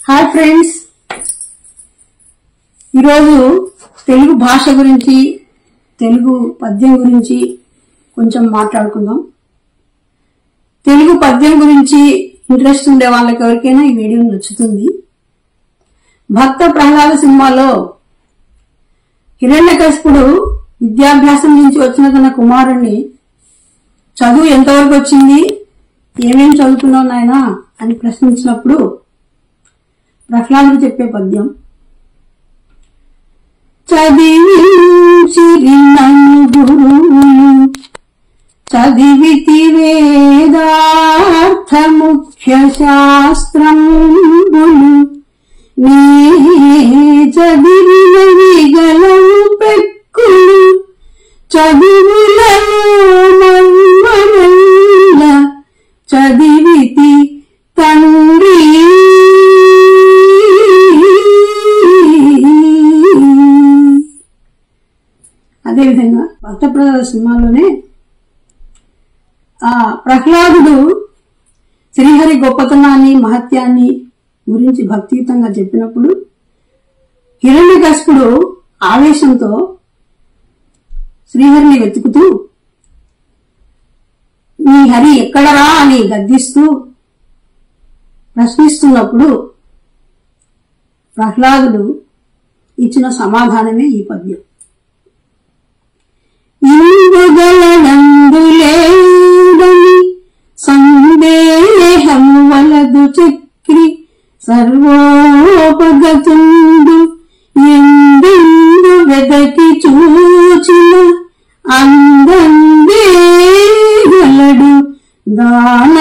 Hi friends, ఈరోజు తెలుగు భాష గురించి, తెలుగు పద్యం గురించి కొంచెం మాట్లాడుకుందాం. తెలుగు పద్యం గురించి ఇంట్రెస్ట్ ఉండే వాళ్ళకి ఎవరికైనా ఈ వీడియో నచ్చుతుంది. భక్త ప్రహ్లాద సినిమాలో హిరణ్యకశిపుడు విద్యాభ్యాసం నుంచి వచ్చిన తన కుమారుణ్ణి చదువు ఎంతవరకు వచ్చింది, ఏమేం చదువుకున్నావు నాయనా అని ప్రశ్నించినప్పుడు ప్రహ్లాదుడు చెప్పే పద్యం, చదివించిరి నన్ను గురువులు చదివితి వేదార్థ ముఖ్య శాస్త్రంబులు నీ చదివినవి గలవు పెక్కులు చదువులలో నమ్మనల్ల చదివితి తండ్రి. అదేవిధంగా భక్త ప్రహ్లాద సినిమాలోనే ప్రహ్లాదుడు శ్రీహరి గొప్పతనాన్ని, మహత్యాన్ని గురించి భక్తియుతంగా చెప్పినప్పుడు హిరణ్యకశిపుడు ఆవేశంతో శ్రీహరిని వెతుకుతూ నీ హరి ఎక్కడరా అని గద్దిస్తూ ప్రశ్నిస్తున్నప్పుడు ప్రహ్లాదుడు ఇచ్చిన సమాధానమే ఈ పద్యం. ఇందుగలనందులేడని సందేహం వలదు చక్రి సర్వోపగతుండు ఎందెందు వెదకి చూచిన అందందే గలడు దాన